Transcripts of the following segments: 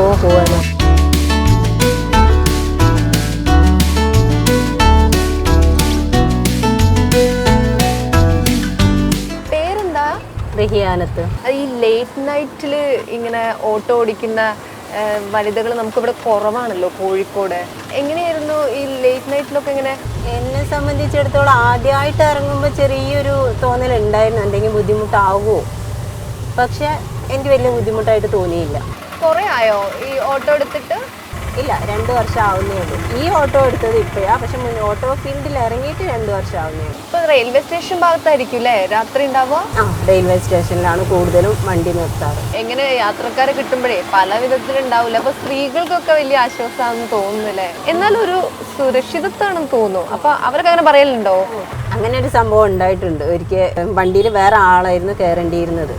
ഓഹോ അതെ. പേരെന്താ? റഹിയാനത്ത്. ഈ ലേറ്റ് നൈറ്റിൽ ഇങ്ങനെ ഓട്ടോ ഓടിക്കുന്ന വനിതകൾ നമുക്കിവിടെ കുറവാണല്ലോ കോഴിക്കോട്. എങ്ങനെയായിരുന്നു ഈ ലേറ്റ് നൈറ്റിലൊക്കെ ഇങ്ങനെ? എന്നെ സംബന്ധിച്ചിടത്തോളം ആദ്യമായിട്ട് ഇറങ്ങുമ്പോൾ ചെറിയൊരു തോന്നലുണ്ടായിരുന്നു, എന്തെങ്കിലും ബുദ്ധിമുട്ടാവുമോ. പക്ഷെ എനിക്ക് വലിയ ബുദ്ധിമുട്ടായിട്ട് തോന്നിയില്ല. കുറേ ആയോ ഈ ഓട്ടോ എടുത്തിട്ട്? ഇല്ല, 2 വർഷം ആവുന്നേ ഉള്ളൂ. ഈ ഓട്ടോ എടുത്തത് ഇപ്പോഴാണ്, പക്ഷെ ഓട്ടോ ഫീൽഡിൽ ഇറങ്ങിയിട്ട് 2 വർഷം ആവുന്നേ ഉള്ളൂ. ഇപ്പൊ റെയിൽവേ സ്റ്റേഷൻ ഭാഗത്തായിരിക്കും അല്ലേ രാത്രി ഉണ്ടാവുക? ആ, റെയിൽവേ സ്റ്റേഷനിലാണ് കൂടുതലും വണ്ടി നിർത്താറ്. എങ്ങനെ യാത്രക്കാരെ കിട്ടുമ്പോഴേ പല വിധത്തിലുണ്ടാവില്ല. അപ്പൊ സ്ത്രീകൾക്കൊക്കെ വലിയ ആശ്വാസമാണെന്ന് തോന്നുന്നില്ലേ? എന്നാലും ഒരു സുരക്ഷിതത്വമാണെന്ന് തോന്നുന്നു. അപ്പൊ അവരൊക്കെ അങ്ങനെ പറയലുണ്ടോ? അങ്ങനെ ഒരു സംഭവം ഉണ്ടായിട്ടുണ്ട്. ഒരിക്കൽ വണ്ടിയിൽ വേറെ ആളായിരുന്നു കയറേണ്ടിയിരുന്നത്.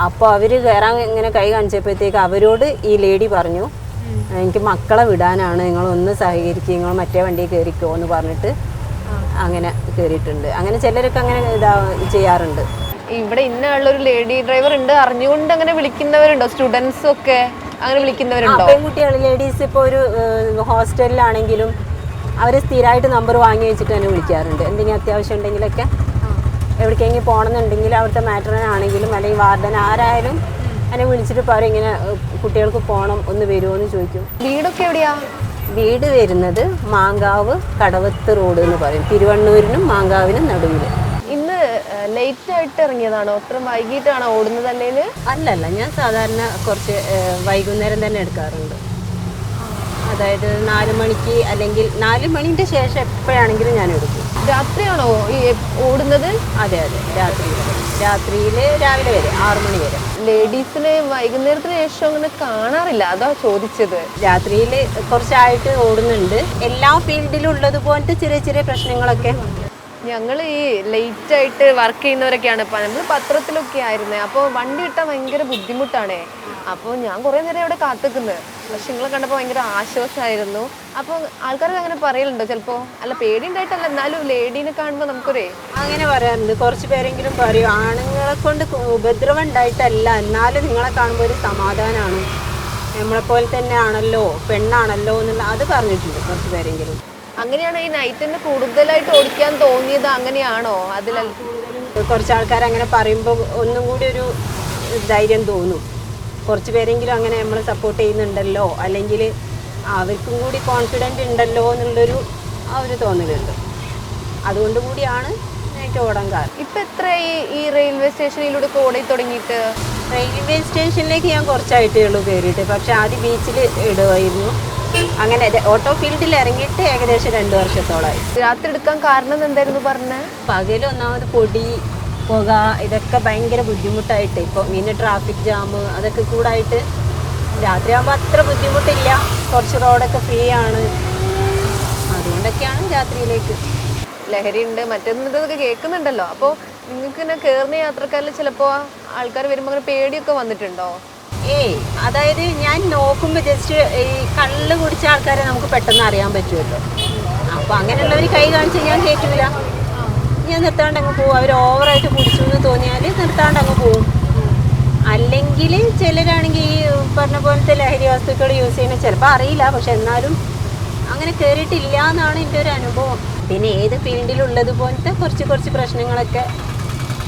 അപ്പോൾ അവർ കയറാൻ ഇങ്ങനെ കൈ കാണിച്ചപ്പോഴത്തേക്ക് അവരോട് ഈ ലേഡി പറഞ്ഞു, എനിക്ക് മക്കളെ വിടാനാണ്, നിങ്ങളൊന്ന് സഹകരിക്കുക, നിങ്ങൾ മറ്റേ വണ്ടിയിൽ കയറിക്കോ എന്ന് പറഞ്ഞിട്ട് അങ്ങനെ കയറിയിട്ടുണ്ട്. അങ്ങനെ ചിലരൊക്കെ അങ്ങനെ ചെയ്യാറുണ്ട്. ഇവിടെ ഇന്നുള്ളൊരു ലേഡി ഡ്രൈവർ ഉണ്ട് അറിഞ്ഞുകൊണ്ട് അങ്ങനെ വിളിക്കുന്നവരുണ്ടോ? സ്റ്റുഡൻസ് ഒക്കെ അങ്ങനെ വിളിക്കുന്നവരുണ്ടോ? പെൺകുട്ടികൾ, ലേഡീസ് ഇപ്പോൾ ഒരു ഹോസ്റ്റലിലാണെങ്കിലും അവർ സ്ഥിരമായിട്ട് നമ്പർ വാങ്ങി വെച്ചിട്ട് തന്നെ വിളിക്കാറുണ്ട്. എന്തെങ്കിലും അത്യാവശ്യം ഉണ്ടെങ്കിലൊക്കെ, എവിടേക്കെങ്കിലും പോകണമെന്നുണ്ടെങ്കിൽ അവിടുത്തെ മാട്രനാണെങ്കിലും അല്ലെങ്കിൽ വാർഡൻ ആരായാലും എന്നെ വിളിച്ചിട്ട് പറയും, ഇങ്ങനെ കുട്ടികൾക്ക് പോകണം, ഒന്ന് വരുമോ എന്ന് ചോദിക്കും. വീടൊക്കെ എവിടെയാ? വീട് വരുന്നത് മാങ്കാവ് കടവത്ത് റോഡ് എന്ന് പറയും, തിരുവണ്ണൂരിനും മാങ്കാവിനും നടുവിൽ. ഇന്ന് ലേറ്റ് ആയിട്ട് ഇറങ്ങിയതാണോ? അത്ര വൈകിട്ടാണോ ഓടുന്നത് അല്ലേല്? അല്ലല്ല, ഞാൻ സാധാരണ കുറച്ച് വൈകുന്നേരം തന്നെ എടുക്കാറുണ്ട്. അതായത് 4 മണിക്ക് അല്ലെങ്കിൽ 4 മണിൻ്റെ ശേഷം എപ്പോഴാണെങ്കിലും ഞാൻ എടുക്കും. രാത്രിയാണോ ഈ ഓടുന്നത്? അതെ അതെ, രാത്രിയിൽ രാവിലെ വരെ 6 മണി വരെ. ലേഡീസിന് വൈകുന്നേരത്തിന് ശേഷം അങ്ങനെ കാണാറില്ല, അതാ ചോദിച്ചത്. രാത്രിയിൽ കുറച്ചായിട്ട് ഓടുന്നുണ്ട്. എല്ലാ ഫീൽഡിലും ഉള്ളതുപോലത്തെ ചെറിയ ചെറിയ പ്രശ്നങ്ങളൊക്കെ. ഞങ്ങൾ ഈ ലേറ്റ് ആയിട്ട് വർക്ക് ചെയ്യുന്നവരൊക്കെയാണ്. ഇപ്പം നമ്മൾ പത്രത്തിലൊക്കെ ആയിരുന്നേ. അപ്പോൾ വണ്ടി കിട്ടാൻ ഭയങ്കര ബുദ്ധിമുട്ടാണേ. അപ്പോൾ ഞാൻ കുറേ നേരം ഇവിടെ കാത്തിക്കുന്നത്. പക്ഷെ നിങ്ങളെ കണ്ടപ്പോൾ ഭയങ്കര ആശ്വാസമായിരുന്നു. അപ്പോൾ ആൾക്കാരൊക്കെ അങ്ങനെ പറയലുണ്ടോ ചിലപ്പോൾ? അല്ല, പേടി ഉണ്ടായിട്ടല്ല, എന്നാലും ലേഡീനെ കാണുമ്പോൾ നമുക്കൊരേ അങ്ങനെ പറയാറുണ്ട്. കുറച്ച് പേരെങ്കിലും പറയും, ആണുങ്ങളെ കൊണ്ട് ഉപദ്രവം ഉണ്ടായിട്ടല്ല, എന്നാലും നിങ്ങളെ കാണുമ്പോൾ ഒരു സമാധാനമാണ്, നമ്മളെപ്പോലെ തന്നെ ആണല്ലോ, പെണ്ണാണല്ലോ എന്നുള്ള അത് പറഞ്ഞിട്ടുണ്ട് കുറച്ച് പേരെങ്കിലും. അങ്ങനെയാണോ ഈ നൈറ്റിന് കൂടുതലായിട്ട് ഓടിക്കാൻ തോന്നിയത്? അങ്ങനെയാണോ? കുറച്ച് ആൾക്കാർ അങ്ങനെ പറയുമ്പോൾ ഒന്നും കൂടി ഒരു ധൈര്യം തോന്നും. കുറച്ച് പേരെങ്കിലും അങ്ങനെ നമ്മൾ സപ്പോർട്ട് ചെയ്യുന്നുണ്ടല്ലോ, അല്ലെങ്കിൽ അവർക്കും കൂടി കോൺഫിഡൻ്റ് ഉണ്ടല്ലോ എന്നുള്ളൊരു ഒരു തോന്നലുണ്ട്. അതുകൊണ്ട് കൂടിയാണ് എനിക്ക് ഓടാൻ കാരണം. ഇപ്പം എത്ര ഈ റെയിൽവേ സ്റ്റേഷനിലൂടെ ഓടി തുടങ്ങിയിട്ട്? റെയിൽവേ സ്റ്റേഷനിലേക്ക് ഞാൻ കുറച്ചായിട്ടേ ഉള്ളൂ കയറിയിട്ട്. പക്ഷെ ആദ്യം ബീച്ചിൽ ഇടുമായിരുന്നു. അങ്ങനെ ഓട്ടോ ഫീൽഡിൽ ഇറങ്ങിയിട്ട് ഏകദേശം 2 വർഷത്തോളമായി. രാത്രി എടുക്കാൻ കാരണം എന്തായിരുന്നു പറഞ്ഞത്? പകൽ ഒന്നാമത് പൊടി, പുക, ഇതൊക്കെ ഭയങ്കര ബുദ്ധിമുട്ടായിട്ട്. ഇപ്പോൾ പിന്നെ ട്രാഫിക് ജാം അതൊക്കെ കൂടായിട്ട് രാത്രിയാകുമ്പോൾ അത്ര ബുദ്ധിമുട്ടില്ല. കുറച്ച് റോഡൊക്കെ ഫ്രീ ആണ്. അതുകൊണ്ടൊക്കെയാണ് രാത്രിയിലേക്ക്. ലഹരി ഉണ്ട് മറ്റൊന്നതൊക്കെ കേൾക്കുന്നുണ്ടല്ലോ. അപ്പോൾ നിങ്ങൾക്ക് ഇങ്ങനെ കയറുന്ന യാത്രക്കാരിൽ ചിലപ്പോൾ ആൾക്കാർ വരുമ്പോൾ അങ്ങനെ പേടിയൊക്കെ വന്നിട്ടുണ്ടോ? അതായത് ഞാൻ നോക്കുമ്പോൾ ജസ്റ്റ് ഈ കള്ള് കുടിച്ച ആൾക്കാരെ നമുക്ക് പെട്ടെന്ന് അറിയാൻ പറ്റുമല്ലോ. അപ്പോൾ അങ്ങനെയുള്ളവർ കൈ കാണിച്ച് ഞാൻ കേൾക്കില്ല, ഞാൻ നിർത്താണ്ട് അങ്ങ് പോകും. അവർ ഓവറായിട്ട് കുടിച്ചു എന്ന് തോന്നിയാൽ നിർത്താണ്ട് അങ്ങ് പോകും. അല്ലെങ്കിൽ ചിലരാണെങ്കിൽ ഈ പറഞ്ഞ പോലത്തെ ലഹരി വസ്തുക്കൾ യൂസ് ചെയ്യുന്നത് ചിലപ്പോൾ അറിയില്ല, പക്ഷെ എന്നാലും അങ്ങനെ കയറിയിട്ടില്ല എന്നാണ് എൻ്റെ ഒരു അനുഭവം. പിന്നെ ഏത് ഫീൽഡിലുള്ളത് പോലത്തെ കുറച്ച് പ്രശ്നങ്ങളൊക്കെ,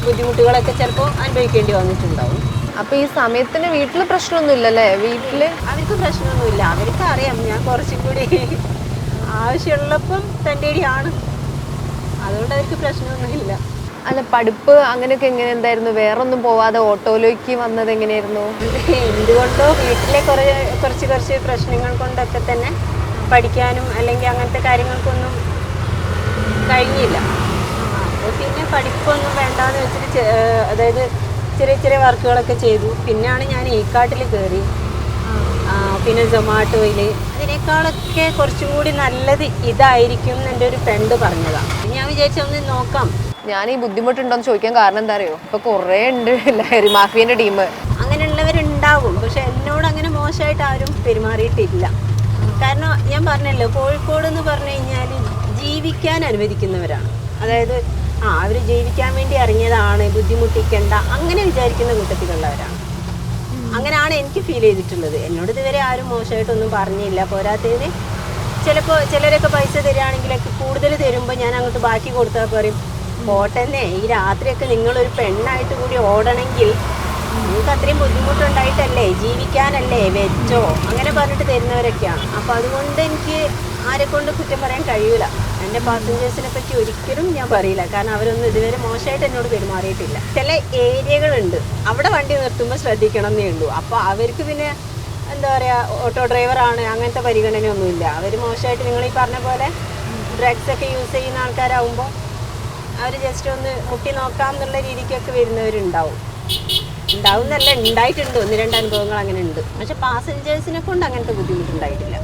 ബുദ്ധിമുട്ടുകളൊക്കെ ചിലപ്പോൾ അനുഭവിക്കേണ്ടി വന്നിട്ടുണ്ടാവും. അപ്പോൾ ഈ സമയത്തിന് വീട്ടിൽ പ്രശ്നമൊന്നുമില്ലല്ലേ? വീട്ടിൽ അവർക്ക് പ്രശ്നമൊന്നുമില്ല. അവർക്ക് അറിയാം ഞാൻ കുറച്ചും കൂടി ആവശ്യമുള്ളപ്പം തൻ്റെ ആണ്, അതുകൊണ്ട് അവർക്ക് പ്രശ്നമൊന്നുമില്ല. അല്ല, പഠിപ്പ് അങ്ങനെയൊക്കെ എങ്ങനെ എന്തായിരുന്നു? വേറൊന്നും പോവാതെ ഓട്ടോയിലേക്ക് വന്നത് എങ്ങനെയായിരുന്നു? എന്തുകൊണ്ടോ വീട്ടിലെ കുറച്ച് പ്രശ്നങ്ങൾ കൊണ്ടൊക്കെ തന്നെ പഠിക്കാനും അല്ലെങ്കിൽ അങ്ങനത്തെ കാര്യങ്ങൾക്കൊന്നും കഴിഞ്ഞില്ല. അപ്പോൾ പിന്നെ പഠിപ്പൊന്നും വേണ്ടാന്ന് വെച്ചിട്ട് അതായത് ചെറിയ വർക്കുകളൊക്കെ ചെയ്തു. പിന്നെയാണ് ഞാൻ ഈക്കാട്ടിൽ കയറി, പിന്നെ സൊമാറ്റോയിൽ. അതിനേക്കാളൊക്കെ കുറച്ചും കൂടി നല്ലത് ഇതായിരിക്കും എൻ്റെ ഒരു ഫ്രണ്ട് പറഞ്ഞതാണ്. ഞാൻ വിചാരിച്ച ഒന്ന് നോക്കാം. ഞാൻ ഈ ബുദ്ധിമുട്ടുണ്ടോയെന്ന് ചോദിക്കാൻ കാരണം എന്താ അറിയോ? ഇപ്പോൾ കുറേ ഉണ്ട് ലഹരി മാഫിയൻ്റെ ടീം. അങ്ങനെയുള്ളവരുണ്ടാവും, പക്ഷെ എന്നോട് അങ്ങനെ മോശമായിട്ട് ആരും പെരുമാറിയിട്ടില്ല. കാരണം ഞാൻ പറഞ്ഞല്ലോ, കോഴിക്കോട് എന്ന് പറഞ്ഞു കഴിഞ്ഞാൽ ജീവിക്കാൻ അനുവദിക്കുന്നവരാണ്. അതായത് അവർ ജീവിക്കാൻ വേണ്ടി ഇറങ്ങിയതാണ്, ബുദ്ധിമുട്ടിക്കേണ്ട അങ്ങനെ വിചാരിക്കുന്ന കൂട്ടത്തിലുള്ളവരാണ്. അങ്ങനെയാണ് എനിക്ക് ഫീൽ ചെയ്തിട്ടുള്ളത്. എന്നോട് ഇതുവരെ ആരും മോശമായിട്ടൊന്നും പറഞ്ഞില്ല. പോരാത്തതിന് ചിലപ്പോൾ ചിലരൊക്കെ പൈസ തരികയാണെങ്കിലൊക്കെ കൂടുതൽ തരുമ്പോൾ ഞാൻ അങ്ങോട്ട് ബാക്കി കൊടുത്താൽ പറയും പോട്ടെന്നെ, ഈ രാത്രിയൊക്കെ നിങ്ങളൊരു പെണ്ണായിട്ട് കൂടി ഓടണമെങ്കിൽ നിങ്ങൾക്ക് അത്രയും ബുദ്ധിമുട്ടുണ്ടായിട്ടല്ലേ, ജീവിക്കാനല്ലേ, വെച്ചോ, അങ്ങനെ പറഞ്ഞിട്ട് തരുന്നവരൊക്കെയാണ്. അപ്പോൾ അതുകൊണ്ട് എനിക്ക് ആരെക്കൊണ്ട് കുറ്റം പറയാൻ കഴിയൂല. എൻ്റെ പാസഞ്ചേഴ്സിനെ പറ്റി ഒരിക്കലും ഞാൻ പറയില്ല. കാരണം അവരൊന്നും ഇതുവരെ മോശമായിട്ട് എന്നോട് പെരുമാറിയിട്ടില്ല. ചില ഏരിയകളുണ്ട് അവിടെ വണ്ടി നിർത്തുമ്പോൾ ശ്രദ്ധിക്കണം എന്നേ ഉള്ളൂ. അപ്പോൾ അവർക്ക് പിന്നെ എന്താ പറയുക, ഓട്ടോ ഡ്രൈവറാണ് അങ്ങനത്തെ പരിഗണനയൊന്നുമില്ല. അവർ മോശമായിട്ട് നിങ്ങൾ ഈ പറഞ്ഞ പോലെ ഡ്രഗ്സൊക്കെ യൂസ് ചെയ്യുന്ന ആൾക്കാരാകുമ്പോൾ അവർ ജസ്റ്റ് ഒന്ന് മുട്ടി നോക്കാം എന്നുള്ള രീതിക്കൊക്കെ വരുന്നവരുണ്ടാവും. ഉണ്ടാവുന്നല്ല, ഉണ്ടായിട്ടുണ്ട്. 1-2 അനുഭവങ്ങൾ അങ്ങനെ ഉണ്ട്. പക്ഷെ പാസഞ്ചേഴ്സിനെ കൊണ്ട് അങ്ങനത്തെ ബുദ്ധിമുട്ടുണ്ടായിട്ടില്ല.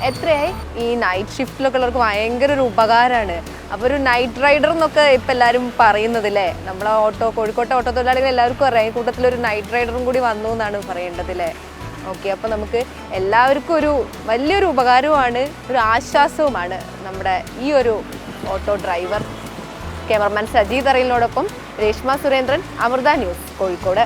എത്രയായി ഈ നൈറ്റ് ഷിഫ്റ്റിലൊക്കെ ഉള്ളവർക്ക് ഭയങ്കര ഒരു ഉപകാരമാണ്. അപ്പോൾ ഒരു നൈറ്റ് റൈഡർ എന്നൊക്കെ ഇപ്പം എല്ലാവരും പറയുന്നത് അല്ലേ. നമ്മളെ കോഴിക്കോട്ടെ ഓട്ടോ തൊഴിലാളികൾ എല്ലാവർക്കും അറിയാം. ഈ കൂട്ടത്തിലൊരു നൈറ്റ് റൈഡറും കൂടി വന്നു എന്നാണ് പറയേണ്ടത് അല്ലേ. ഓക്കെ, അപ്പോൾ നമുക്ക് എല്ലാവർക്കും ഒരു വലിയൊരു ഉപകാരവുമാണ്, ഒരു ആശ്വാസവുമാണ് നമ്മുടെ ഈ ഒരു ഓട്ടോ ഡ്രൈവർ. ക്യാമറമാൻ സജീദ് അറിയിലിനോടൊപ്പം രേഷ്മ സുരേന്ദ്രൻ, അമൃത ന്യൂസ്, കോഴിക്കോട്.